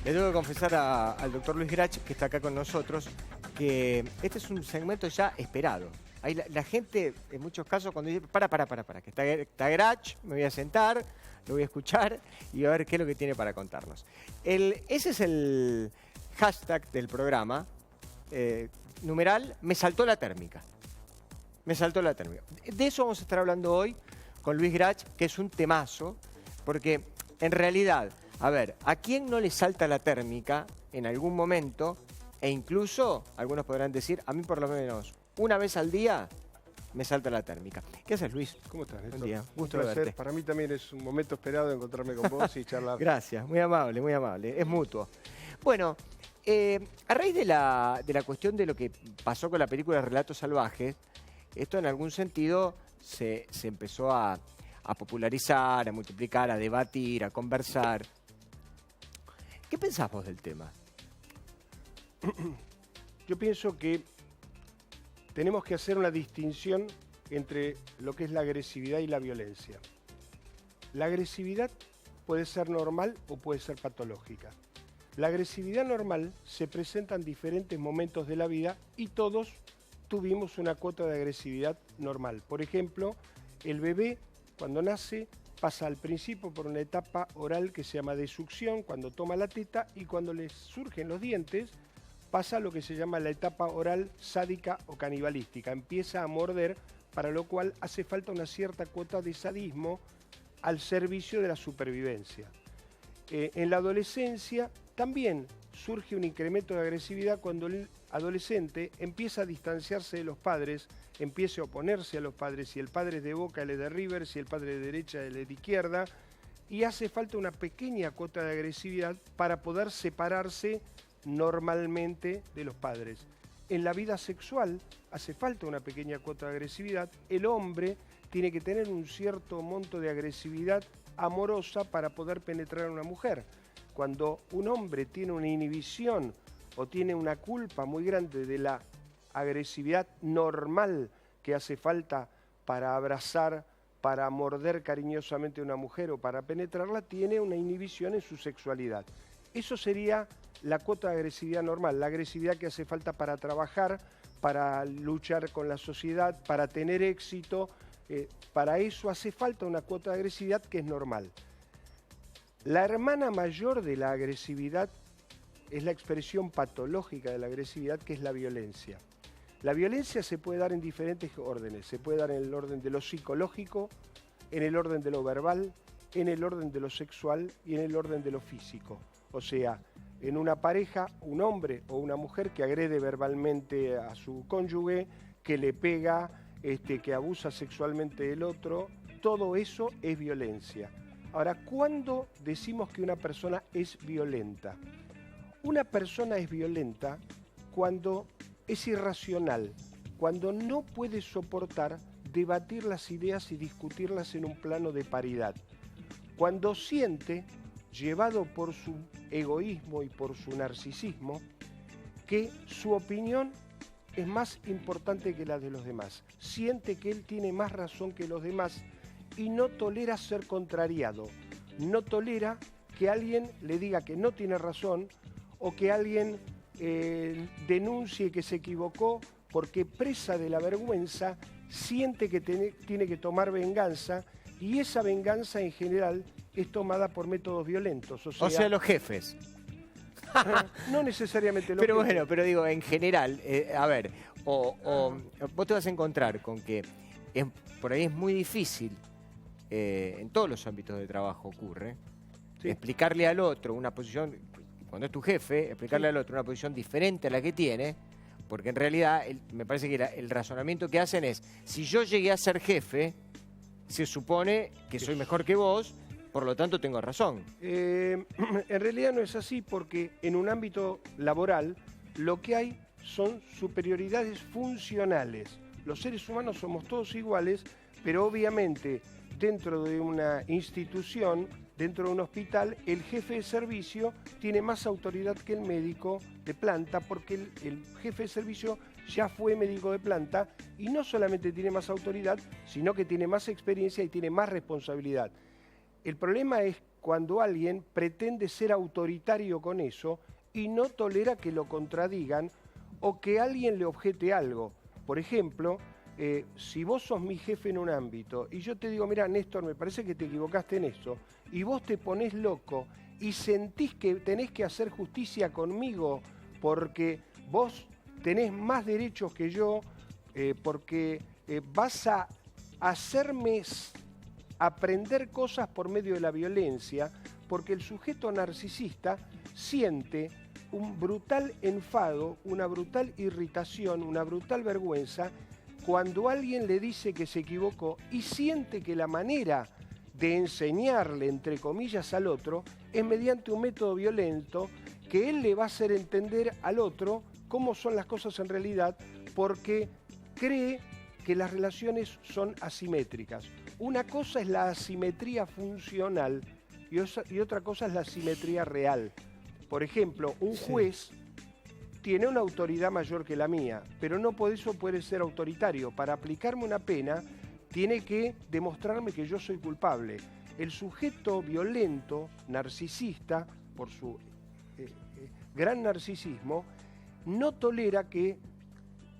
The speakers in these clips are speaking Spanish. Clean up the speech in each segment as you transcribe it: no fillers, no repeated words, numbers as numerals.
Le tengo que confesar al doctor Luis Grach, que está acá con nosotros, que este es un segmento ya esperado. Ahí la gente, en muchos casos, cuando dice, para, que está Grach, me voy a sentar, lo voy a escuchar y a ver qué es lo que tiene para contarnos. Ese es el hashtag del programa, numeral, me saltó la térmica. Me saltó la térmica. De eso vamos a estar hablando hoy con Luis Grach, que es un temazo, porque en realidad, a ver, ¿a quién no le salta la térmica en algún momento? E incluso, algunos podrán decir, a mí por lo menos una vez al día me salta la térmica. ¿Qué haces, Luis? ¿Cómo estás, Néstor? Buen día, gusto Un de placer. verte. Para mí también es un momento esperado encontrarme con vos y charlar. Gracias, muy amable, es mutuo. Bueno, a raíz de la cuestión de lo que pasó con la película Relatos Salvajes, esto en algún sentido se empezó a popularizar, a multiplicar, a debatir, a conversar. ¿Qué pensás vos del tema? Yo pienso que tenemos que hacer una distinción entre lo que es la agresividad y la violencia. La agresividad puede ser normal o puede ser patológica. La agresividad normal se presenta en diferentes momentos de la vida y todos tuvimos una cuota de agresividad normal. Por ejemplo, el bebé cuando nace pasa al principio por una etapa oral que se llama desucción, cuando toma la teta, y cuando le surgen los dientes pasa lo que se llama la etapa oral sádica o canibalística. Empieza a morder, para lo cual hace falta una cierta cuota de sadismo al servicio de la supervivencia. En la adolescencia también surge un incremento de agresividad cuando el adolescente empieza a distanciarse de los padres, empieza a oponerse a los padres, si el padre es de Boca, él es de River, si el padre es de derecha, él es de izquierda, y hace falta una pequeña cuota de agresividad para poder separarse normalmente de los padres. En la vida sexual hace falta una pequeña cuota de agresividad. El hombre tiene que tener un cierto monto de agresividad amorosa para poder penetrar a una mujer. Cuando un hombre tiene una inhibición o tiene una culpa muy grande de la agresividad normal que hace falta para abrazar, para morder cariñosamente a una mujer o para penetrarla, tiene una inhibición en su sexualidad. Eso sería la cuota de agresividad normal, la agresividad que hace falta para trabajar, para luchar con la sociedad, para tener éxito. Para eso hace falta una cuota de agresividad que es normal. La hermana mayor de la agresividad es la expresión patológica de la agresividad, que es la violencia. La violencia se puede dar en diferentes órdenes. Se puede dar en el orden de lo psicológico, en el orden de lo verbal, en el orden de lo sexual y en el orden de lo físico. O sea, en una pareja, un hombre o una mujer que agrede verbalmente a su cónyuge, que le pega, que abusa sexualmente del otro, todo eso es violencia. Ahora, ¿cuándo decimos que una persona es violenta? Una persona es violenta cuando es irracional, cuando no puede soportar debatir las ideas y discutirlas en un plano de paridad, cuando siente, llevado por su egoísmo y por su narcisismo, que su opinión es más importante que la de los demás, siente que él tiene más razón que los demás y no tolera ser contrariado, no tolera que alguien le diga que no tiene razón o que alguien denuncie que se equivocó, porque presa de la vergüenza siente que tiene que tomar venganza, y esa venganza en general es tomada por métodos violentos. O sea, los jefes. No necesariamente los Pero jefes. bueno, pero digo, en general, a ver, vos te vas a encontrar con que por ahí es muy difícil, en todos los ámbitos de trabajo ocurre, Sí. explicarle al otro una posición, cuando es tu jefe, explicarle al otro una posición diferente a la que tiene, porque en realidad me parece que el razonamiento que hacen es, si yo llegué a ser jefe, se supone que soy mejor que vos, por lo tanto tengo razón. En realidad no es así, porque en un ámbito laboral lo que hay son superioridades funcionales. Los seres humanos somos todos iguales, pero obviamente dentro de una institución, dentro de un hospital, el jefe de servicio tiene más autoridad que el médico de planta, porque el jefe de servicio ya fue médico de planta y no solamente tiene más autoridad, sino que tiene más experiencia y tiene más responsabilidad. El problema es cuando alguien pretende ser autoritario con eso y no tolera que lo contradigan o que alguien le objete algo. Por ejemplo, si vos sos mi jefe en un ámbito y yo te digo, mira, Néstor, me parece que te equivocaste en eso, y vos te ponés loco y sentís que tenés que hacer justicia conmigo porque vos tenés más derechos que yo, porque vas a hacerme aprender cosas por medio de la violencia, porque el sujeto narcisista siente un brutal enfado, una brutal irritación, una brutal vergüenza cuando alguien le dice que se equivocó y siente que la manera de enseñarle, entre comillas, al otro es mediante un método violento que él le va a hacer entender al otro cómo son las cosas en realidad, porque cree que las relaciones son asimétricas. Una cosa es la asimetría funcional y otra cosa es la asimetría real. Por ejemplo, un juez tiene una autoridad mayor que la mía, pero no por eso puede ser autoritario. Para aplicarme una pena, tiene que demostrarme que yo soy culpable. El sujeto violento, narcisista, por su gran narcisismo, no tolera que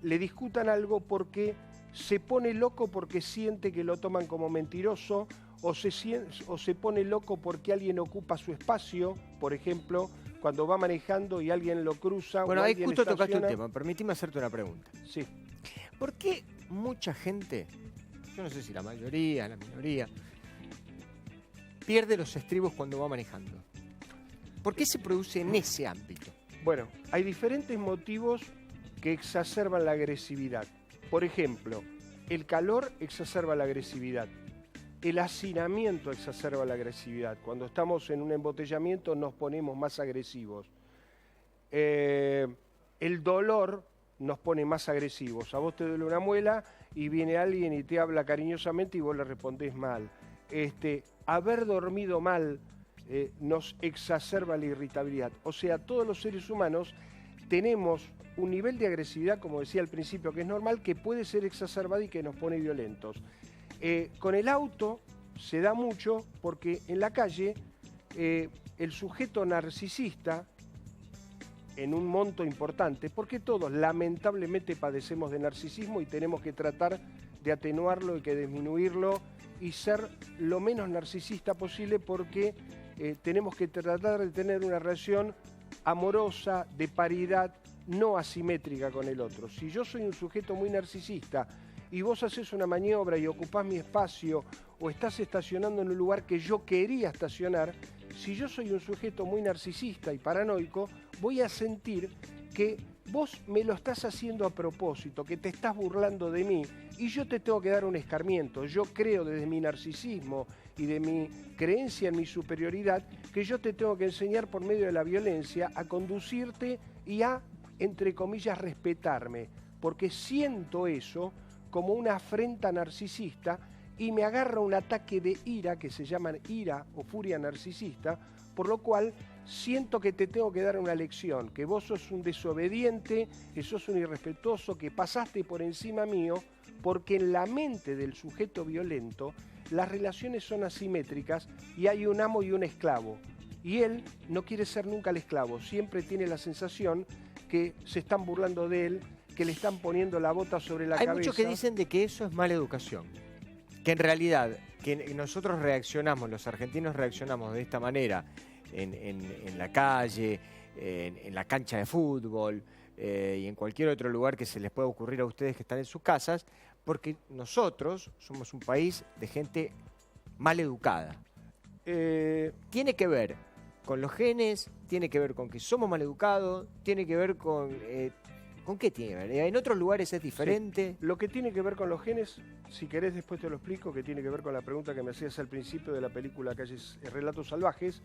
le discutan algo porque se pone loco porque siente que lo toman como mentiroso o se pone loco porque alguien ocupa su espacio, por ejemplo, cuando va manejando y alguien lo cruza. Bueno, ahí justo tocaste un estaciona. tema. Permitime hacerte una pregunta. Sí. ¿Por qué mucha gente, yo no sé si la mayoría, la minoría, pierde los estribos cuando va manejando? ¿Por qué se produce en ese ámbito? Bueno, hay diferentes motivos que exacerban la agresividad. Por ejemplo, el calor exacerba la agresividad. El hacinamiento exacerba la agresividad. Cuando estamos en un embotellamiento nos ponemos más agresivos. El dolor nos pone más agresivos. A vos te duele una muela y viene alguien y te habla cariñosamente y vos le respondés mal. Haber dormido mal nos exacerba la irritabilidad. O sea, todos los seres humanos tenemos un nivel de agresividad, como decía al principio, que es normal, que puede ser exacerbado y que nos pone violentos. Con el auto se da mucho porque en la calle el sujeto narcisista, en un monto importante, porque todos lamentablemente padecemos de narcisismo y tenemos que tratar de atenuarlo y que disminuirlo y ser lo menos narcisista posible porque tenemos que tratar de tener una relación amorosa, de paridad, no asimétrica con el otro. Si yo soy un sujeto muy narcisista y vos haces una maniobra y ocupás mi espacio o estás estacionando en un lugar que yo quería estacionar, si yo soy un sujeto muy narcisista y paranoico, voy a sentir que vos me lo estás haciendo a propósito, que te estás burlando de mí y yo te tengo que dar un escarmiento. Yo creo desde mi narcisismo y de mi creencia en mi superioridad que yo te tengo que enseñar por medio de la violencia a conducirte y a, entre comillas, respetarme, porque siento eso como una afrenta narcisista y me agarra un ataque de ira que se llama ira o furia narcisista, por lo cual siento que te tengo que dar una lección, que vos sos un desobediente, que sos un irrespetuoso, que pasaste por encima mío, porque en la mente del sujeto violento las relaciones son asimétricas y hay un amo y un esclavo. Y él no quiere ser nunca el esclavo, siempre tiene la sensación que se están burlando de él, que le están poniendo la bota sobre la cabeza. Hay muchos que dicen de que eso es mala educación, que en realidad que nosotros reaccionamos, los argentinos reaccionamos de esta manera en la calle, en la cancha de fútbol y en cualquier otro lugar que se les pueda ocurrir a ustedes que están en sus casas, porque nosotros somos un país de gente mal educada. Tiene que ver con los genes, tiene que ver con que somos mal educados, tiene que ver con... ¿Con qué tiene que ver? ¿En otros lugares es diferente? Sí. Lo que tiene que ver con los genes, si querés después te lo explico, que tiene que ver con la pregunta que me hacías al principio de la película Calles, Relatos Salvajes,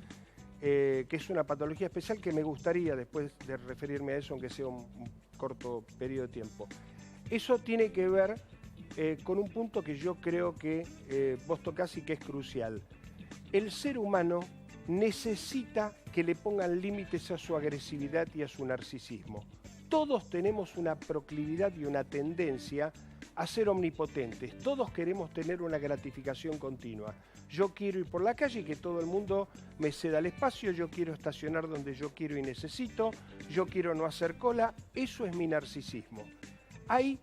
que es una patología especial que me gustaría después de referirme a eso, aunque sea un corto periodo de tiempo. Eso tiene que ver con un punto que yo creo que vos tocás y que es crucial. El ser humano necesita que le pongan límites a su agresividad y a su narcisismo. Todos tenemos una proclividad y una tendencia a ser omnipotentes. Todos queremos tener una gratificación continua. yo quiero ir por la calle y que todo el mundo me ceda el espacio, yo quiero estacionar donde yo quiero y necesito, yo quiero no hacer cola. Eso es mi narcisismo. Hay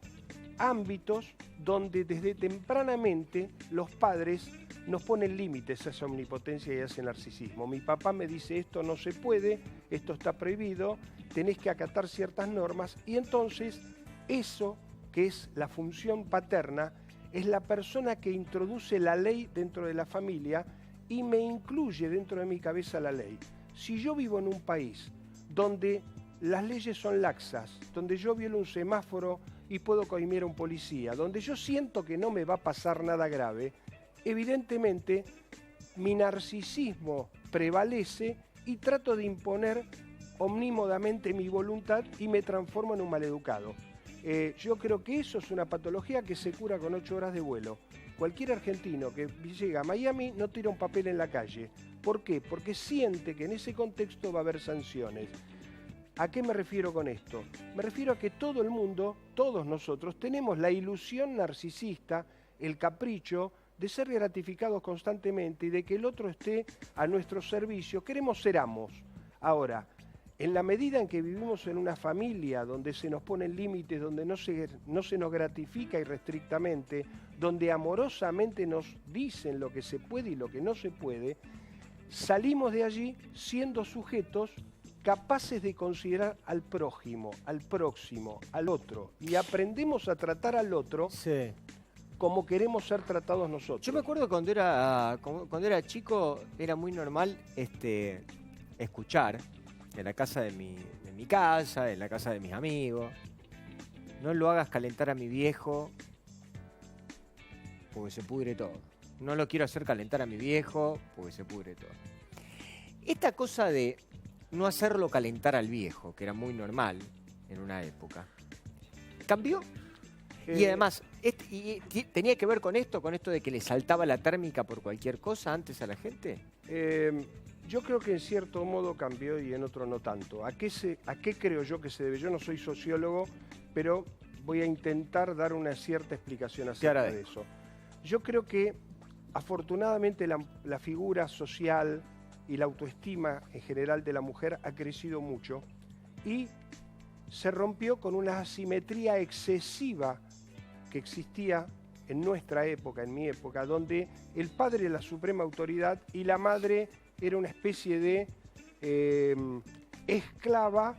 ámbitos donde desde tempranamente los padres nos ponen límites a esa omnipotencia y a ese narcisismo. Mi papá me dice esto no se puede, esto está prohibido, tenés que acatar ciertas normas, y entonces eso que es la función paterna es la persona que introduce la ley dentro de la familia y me incluye dentro de mi cabeza la ley. Si yo vivo en un país donde las leyes son laxas, donde yo violo un semáforo y puedo cohibir a un policía, donde yo siento que no me va a pasar nada grave, evidentemente mi narcisismo prevalece y trato de imponer omnímodamente mi voluntad y me transformo en un maleducado. Yo creo que eso es una patología que se cura con 8 horas de vuelo. Cualquier argentino que llega a Miami no tira un papel en la calle. ¿Por qué? Porque siente que en ese contexto va a haber sanciones. ¿A qué me refiero con esto? Me refiero a que todo el mundo, todos nosotros, tenemos la ilusión narcisista, el capricho de ser gratificados constantemente y de que el otro esté a nuestro servicio. Queremos ser amos. Ahora, en la medida en que vivimos en una familia donde se nos ponen límites, donde no se nos gratifica irrestrictamente, donde amorosamente nos dicen lo que se puede y lo que no se puede, salimos de allí siendo sujetos capaces de considerar al prójimo, al próximo, al otro, y aprendemos a tratar al otro como queremos ser tratados nosotros. Yo me acuerdo cuando era chico, era muy normal escuchar en la casa de mi casa, en la casa de mis amigos: no lo hagas calentar a mi viejo porque se pudre todo. No lo quiero hacer calentar a mi viejo porque se pudre todo. Esta cosa de no hacerlo calentar al viejo, que era muy normal en una época, cambió. Y además, ¿tenía que ver con esto de que le saltaba la térmica por cualquier cosa antes a la gente? Yo creo que en cierto modo cambió y en otro no tanto. ¿A qué creo yo que se debe? Yo no soy sociólogo, pero voy a intentar dar una cierta explicación acerca de eso. Yo creo que afortunadamente la figura social y la autoestima en general de la mujer ha crecido mucho y se rompió con una asimetría excesiva que existía en nuestra época, en mi época, donde el padre era la suprema autoridad y la madre era una especie de esclava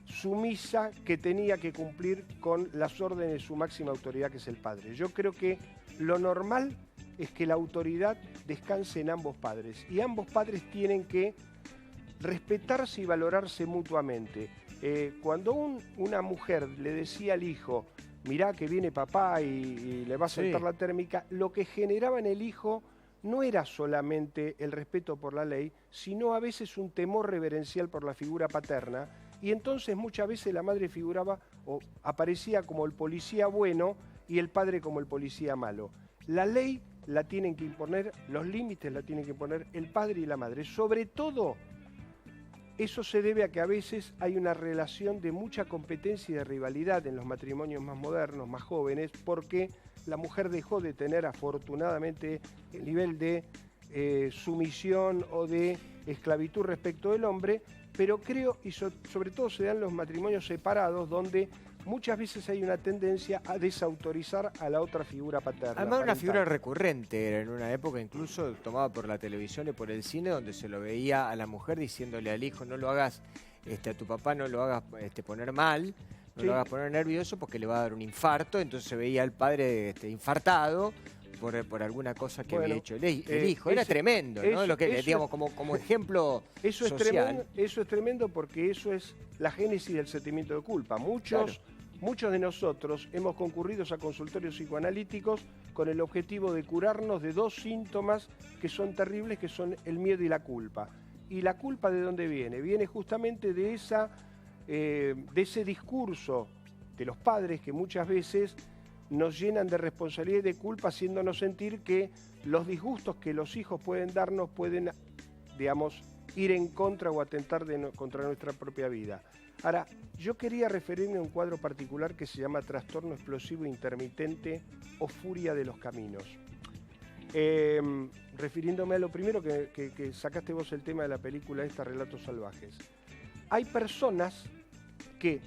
sumisa que tenía que cumplir con las órdenes de su máxima autoridad, que es el padre. Yo creo que lo normal es que la autoridad descanse en ambos padres y ambos padres tienen que respetarse y valorarse mutuamente. Cuando una mujer le decía al hijo: mirá que viene papá y le va a saltar la térmica, lo que generaba en el hijo no era solamente el respeto por la ley, sino a veces un temor reverencial por la figura paterna, y entonces muchas veces la madre figuraba o aparecía como el policía bueno y el padre como el policía malo. La ley la tienen que imponer, los límites la tienen que imponer el padre y la madre. Sobre todo, eso se debe a que a veces hay una relación de mucha competencia y de rivalidad en los matrimonios más modernos, más jóvenes, porque la mujer dejó de tener afortunadamente el nivel de sumisión o de esclavitud respecto del hombre, pero creo, y sobre todo se dan los matrimonios separados, donde muchas veces hay una tendencia a desautorizar a la otra figura paterna. Además, una figura recurrente era en una época, incluso tomada por la televisión y por el cine, donde se lo veía a la mujer diciéndole al hijo: no lo hagas, a tu papá no lo hagas poner mal, no lo hagas poner nervioso porque le va a dar un infarto. Entonces se veía al padre infartado por alguna cosa que había hecho el hijo. Era tremendo, ¿no? Lo que digamos como ejemplo social. Eso es tremendo porque eso es la génesis del sentimiento de culpa. Muchos de nosotros hemos concurrido a consultorios psicoanalíticos con el objetivo de curarnos de dos síntomas que son terribles, que son el miedo y la culpa. ¿Y la culpa de dónde viene? Viene justamente de ese discurso de los padres que muchas veces nos llenan de responsabilidad y de culpa, haciéndonos sentir que los disgustos que los hijos pueden darnos pueden, digamos, ir en contra o atentar contra nuestra propia vida. Ahora, yo quería referirme a un cuadro particular que se llama trastorno explosivo intermitente o furia de los caminos. Refiriéndome a lo primero que sacaste vos el tema de la película esta, Relatos Salvajes. Hay personas que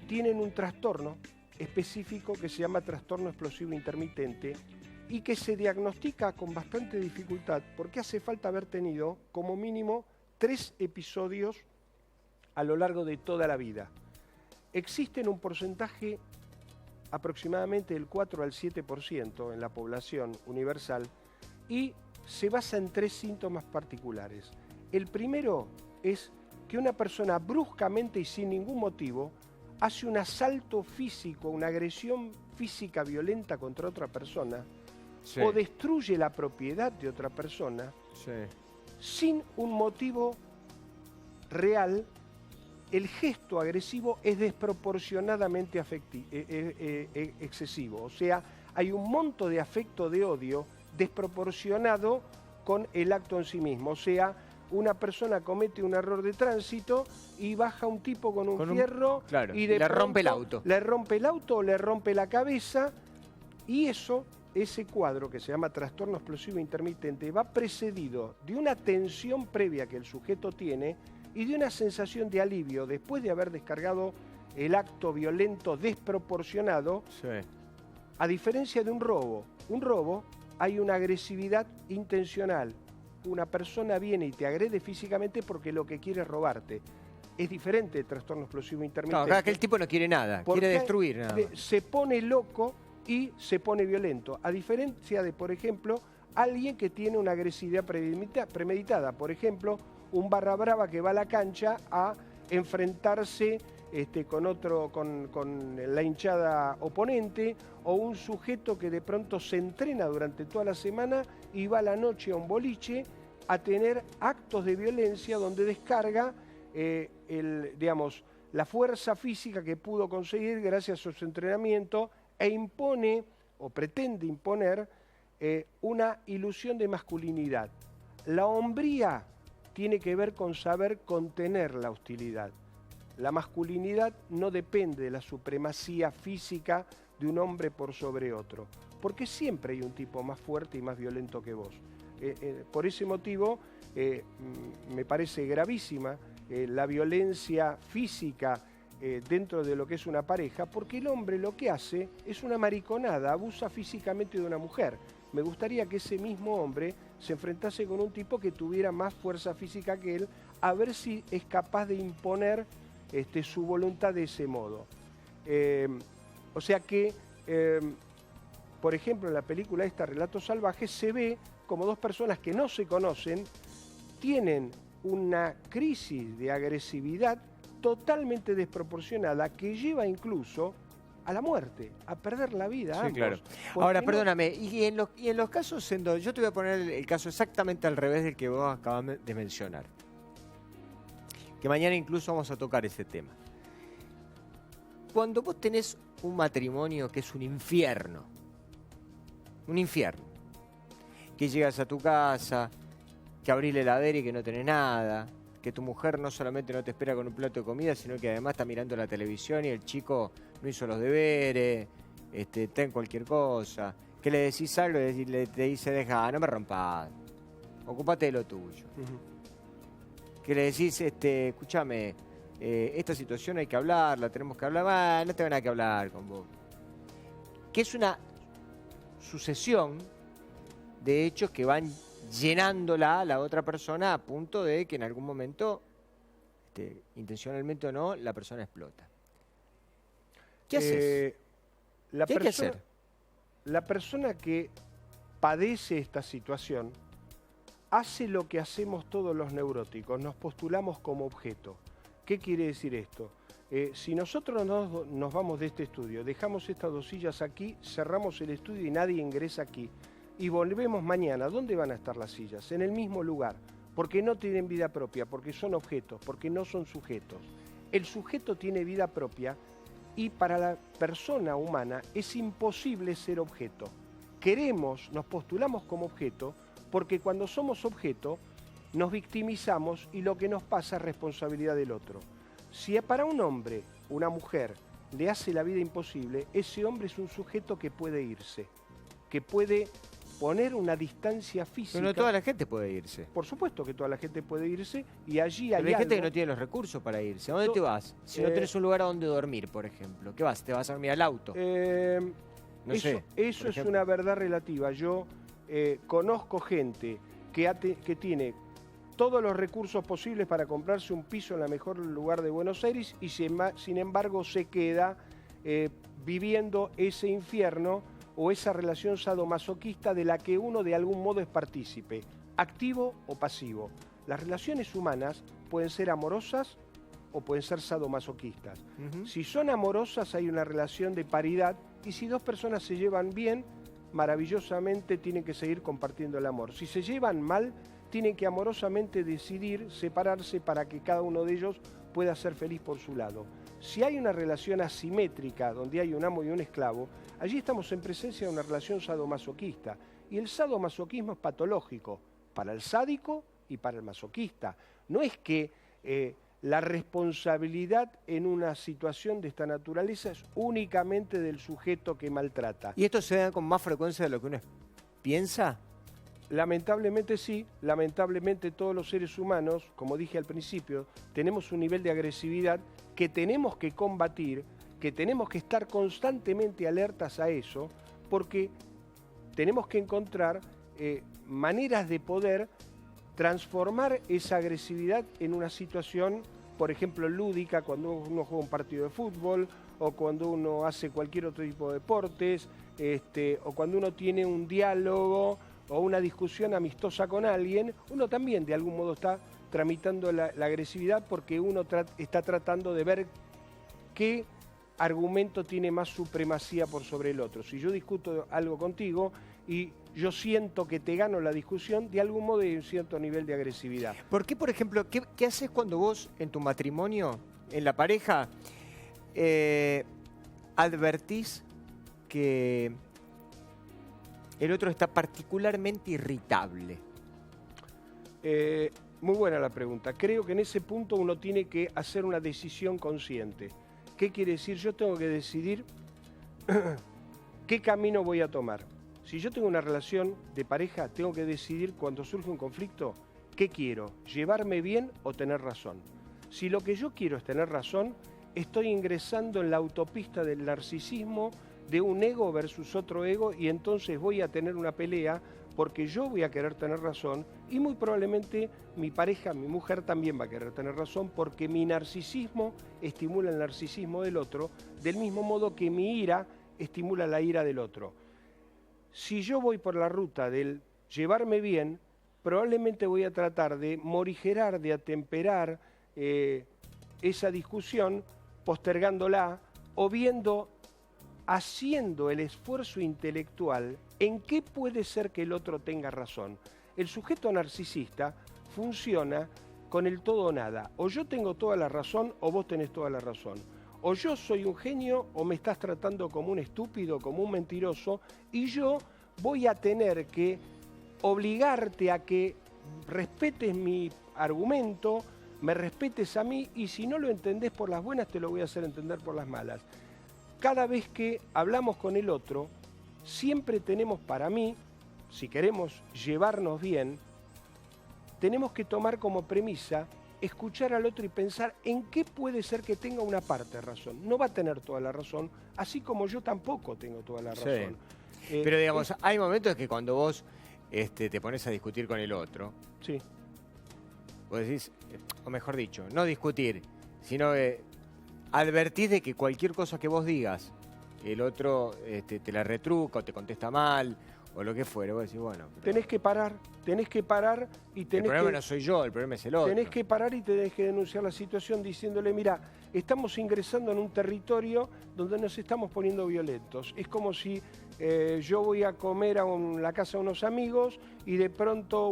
tienen un trastorno específico que se llama trastorno explosivo intermitente y que se diagnostica con bastante dificultad porque hace falta haber tenido como mínimo 3 episodios a lo largo de toda la vida. Existen un porcentaje aproximadamente del 4 al 7% en la población universal y se basa en 3 síntomas particulares. El primero es que una persona bruscamente y sin ningún motivo hace un asalto físico, una agresión física violenta contra otra persona, sí, o destruye la propiedad de otra persona, sí, sin un motivo real. El gesto agresivo es desproporcionadamente excesivo. O sea, hay un monto de afecto de odio desproporcionado con el acto en sí mismo. O sea, una persona comete un error de tránsito y baja un tipo con un fierro claro, y le rompe el auto. Le rompe el auto o le rompe la cabeza. Y ese cuadro, que se llama trastorno explosivo intermitente, va precedido de una tensión previa que el sujeto tiene y de una sensación de alivio después de haber descargado el acto violento desproporcionado, sí, a diferencia de un robo. Un robo hay una agresividad intencional. Una persona viene y te agrede físicamente porque lo que quiere es robarte. Es diferente el trastorno explosivo intermitente. Claro, que el tipo no quiere nada, quiere destruir nada. Se pone loco y se pone violento. A diferencia de, por ejemplo, alguien que tiene una agresividad premeditada. Por ejemplo, un barra brava que va a la cancha a enfrentarse con la hinchada oponente, o un sujeto que de pronto se entrena durante toda la semana y va a la noche a un boliche a tener actos de violencia donde descarga la fuerza física que pudo conseguir gracias a su entrenamiento e impone o pretende imponer una ilusión de masculinidad. La hombría tiene que ver con saber contener la hostilidad. La masculinidad no depende de la supremacía física de un hombre por sobre otro, porque siempre hay un tipo más fuerte y más violento que vos. Por ese motivo, me parece gravísima la violencia física dentro de lo que es una pareja, porque el hombre lo que hace es una mariconada, abusa físicamente de una mujer. Me gustaría que ese mismo hombre se enfrentase con un tipo que tuviera más fuerza física que él, a ver si es capaz de imponer su voluntad de ese modo. O sea que, por ejemplo, en la película esta, Relatos Salvajes, se ve como 2 personas que no se conocen tienen una crisis de agresividad totalmente desproporcionada que lleva incluso a la muerte, a perder la vida. Sí, ambos. claro. Ahora, perdóname, y en los casos en donde yo te voy a poner el caso exactamente al revés del que vos acabas de mencionar, que mañana incluso vamos a tocar ese tema. Cuando vos tenés un matrimonio que es un infierno, que llegas a tu casa, que abrís la heladera y que no tenés nada, que tu mujer no solamente no te espera con un plato de comida, sino que además está mirando la televisión y el chico no hizo los deberes, está en cualquier cosa, que le decís algo y te dice, deja, no me rompas, ocúpate de lo tuyo. Que le decís, escúchame, esta situación hay que hablarla, tenemos que hablar, no tengo nada que hablar con vos. Que es una sucesión de hechos que van llenándola a la otra persona a punto de que en algún momento, intencionalmente o no, la persona explota. ¿Qué haces? ¿Qué hay que hacer? La persona que padece esta situación hace lo que hacemos todos los neuróticos, nos postulamos como objeto. ¿Qué quiere decir esto? Si nosotros nos vamos de este estudio, dejamos estas 2 sillas aquí, cerramos el estudio y nadie ingresa aquí, y volvemos mañana, ¿dónde van a estar las sillas? En el mismo lugar, porque no tienen vida propia, porque son objetos, porque no son sujetos. El sujeto tiene vida propia y para la persona humana es imposible ser objeto. Nos postulamos como objeto, porque cuando somos objeto nos victimizamos y lo que nos pasa es responsabilidad del otro. Si para un hombre, una mujer, le hace la vida imposible, ese hombre es un sujeto que puede irse, que puede poner una distancia física. Pero no toda la gente puede irse. Por supuesto que toda la gente puede irse y allí Pero hay gente que algo. no tiene los recursos para irse. ¿A dónde te vas? Si no tenés un lugar a donde dormir, por ejemplo. ¿Qué vas? ¿Te vas a dormir al auto? No sé. Eso es una verdad relativa. Yo conozco gente que tiene todos los recursos posibles para comprarse un piso en el mejor lugar de Buenos Aires y sin embargo se queda viviendo ese infierno o esa relación sadomasoquista de la que uno de algún modo es partícipe, activo o pasivo. Las relaciones humanas pueden ser amorosas o pueden ser sadomasoquistas. Si son amorosas hay una relación de paridad y si dos personas se llevan bien, maravillosamente tienen que seguir compartiendo el amor. Si se llevan mal, tienen que amorosamente decidir separarse para que cada uno de ellos pueda ser feliz por su lado. Si hay una relación asimétrica donde hay un amo y un esclavo, allí estamos en presencia de una relación sadomasoquista. Y el sadomasoquismo es patológico para el sádico y para el masoquista. No es que la responsabilidad en una situación de esta naturaleza es únicamente del sujeto que maltrata. ¿Y esto se da con más frecuencia de lo que uno piensa? Lamentablemente sí, lamentablemente todos los seres humanos, como dije al principio, tenemos un nivel de agresividad que tenemos que combatir, que tenemos que estar constantemente alertas a eso, porque tenemos que encontrar maneras de poder transformar esa agresividad en una situación, por ejemplo, lúdica, cuando uno juega un partido de fútbol, o cuando uno hace cualquier otro tipo de deportes, o cuando uno tiene un diálogo o una discusión amistosa con alguien, uno también de algún modo está tramitando la agresividad porque uno está tratando de ver qué argumento tiene más supremacía por sobre el otro. Si yo discuto algo contigo y yo siento que te gano la discusión, de algún modo hay un cierto nivel de agresividad. ¿Por qué, por ejemplo, qué haces cuando vos en tu matrimonio, en la pareja, advertís que el otro está particularmente irritable? Muy buena la pregunta. Creo que en ese punto uno tiene que hacer una decisión consciente. ¿Qué quiere decir? Yo tengo que decidir qué camino voy a tomar. Si yo tengo una relación de pareja, tengo que decidir cuando surge un conflicto, ¿qué quiero? ¿Llevarme bien o tener razón? Si lo que yo quiero es tener razón, estoy ingresando en la autopista del narcisismo, de un ego versus otro ego, y entonces voy a tener una pelea porque yo voy a querer tener razón y muy probablemente mi pareja, mi mujer también va a querer tener razón porque mi narcisismo estimula el narcisismo del otro, del mismo modo que mi ira estimula la ira del otro. Si yo voy por la ruta del llevarme bien, probablemente voy a tratar de morigerar, de atemperar esa discusión, postergándola o haciendo el esfuerzo intelectual en qué puede ser que el otro tenga razón. El sujeto narcisista funciona con el todo o nada. O yo tengo toda la razón o vos tenés toda la razón. O yo soy un genio o me estás tratando como un estúpido, como un mentiroso, y yo voy a tener que obligarte a que respetes mi argumento, me respetes a mí, y si no lo entendés por las buenas, te lo voy a hacer entender por las malas. Cada vez que hablamos con el otro, siempre tenemos, para mí, si queremos llevarnos bien, tenemos que tomar como premisa escuchar al otro y pensar en qué puede ser que tenga una parte de razón. No va a tener toda la razón, así como yo tampoco tengo toda la razón. Sí. Pero digamos, hay momentos que cuando vos te pones a discutir con el otro, sí, vos decís, o mejor dicho, no discutir, sino advertís de que cualquier cosa que vos digas, el otro te la retruca o te contesta mal o lo que fuera. Vos decís, bueno... Pero... Tenés que parar y tenés que... El problema no soy yo, el problema es el otro. Tenés que parar y tenés que denunciar la situación diciéndole, mira, estamos ingresando en un territorio donde nos estamos poniendo violentos. Es como si yo voy a comer a la casa de unos amigos y de pronto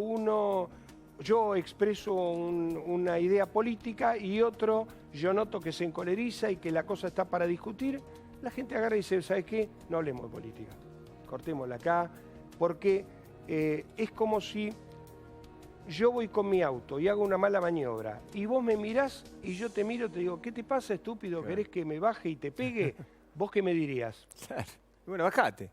yo expreso una idea política y otro yo noto que se encoleriza y que la cosa está para discutir. La gente agarra y dice, ¿sabes qué? No hablemos de política, cortémosla acá, porque es como si yo voy con mi auto y hago una mala maniobra y vos me mirás y yo te miro y te digo, ¿qué te pasa, estúpido? Claro. ¿Querés que me baje y te pegue? ¿Vos qué me dirías? Claro. Bueno, bajate.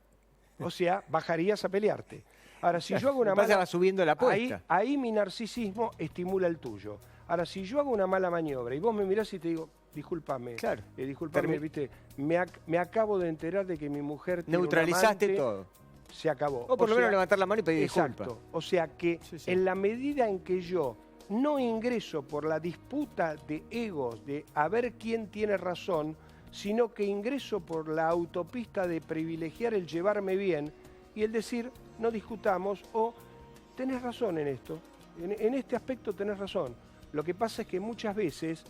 O sea, bajarías a pelearte. Ahora, si yo hago una va subiendo la apuesta. Ahí mi narcisismo estimula el tuyo. Ahora, si yo hago una mala maniobra y vos me mirás y te digo, discúlpame, claro. Discúlpame, viste, me acabo de enterar de que mi mujer tiene neutralizaste un amante, todo. Se acabó. O por lo menos levantar la mano y pedir exacto. disculpas. O sea que en la medida en que yo no ingreso por la disputa de egos, de a ver quién tiene razón, sino que ingreso por la autopista de privilegiar el llevarme bien y el decir, no discutamos, o tenés razón en esto, en este aspecto tenés razón. Lo que pasa es que muchas veces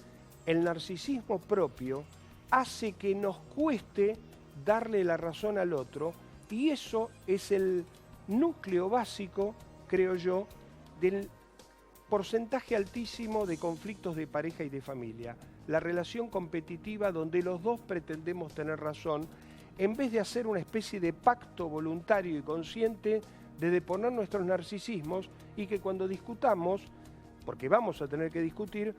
el narcisismo propio hace que nos cueste darle la razón al otro, y eso es el núcleo básico, creo yo, del porcentaje altísimo de conflictos de pareja y de familia. La relación competitiva donde los dos pretendemos tener razón, en vez de hacer una especie de pacto voluntario y consciente de deponer nuestros narcisismos y que cuando discutamos, porque vamos a tener que discutir,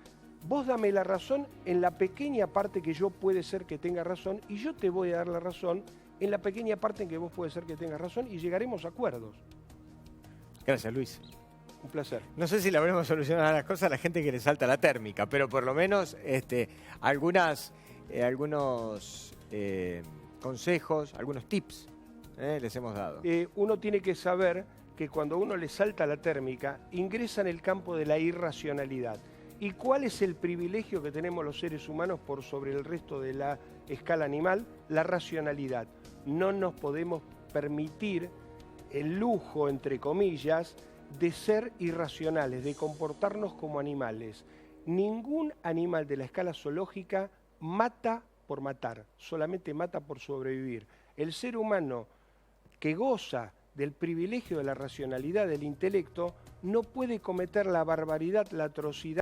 vos dame la razón en la pequeña parte que yo puede ser que tenga razón y yo te voy a dar la razón en la pequeña parte en que vos puede ser que tengas razón y llegaremos a acuerdos. Gracias, Luis. Un placer. No sé si le habremos solucionado las cosas a la gente que le salta la térmica, pero por lo menos algunos consejos, algunos tips les hemos dado. Uno tiene que saber que cuando a uno le salta la térmica, ingresa en el campo de la irracionalidad. ¿Y cuál es el privilegio que tenemos los seres humanos por sobre el resto de la escala animal? La racionalidad. No nos podemos permitir el lujo, entre comillas, de ser irracionales, de comportarnos como animales. Ningún animal de la escala zoológica mata por matar, solamente mata por sobrevivir. El ser humano que goza del privilegio de la racionalidad, del intelecto, no puede cometer la barbaridad, la atrocidad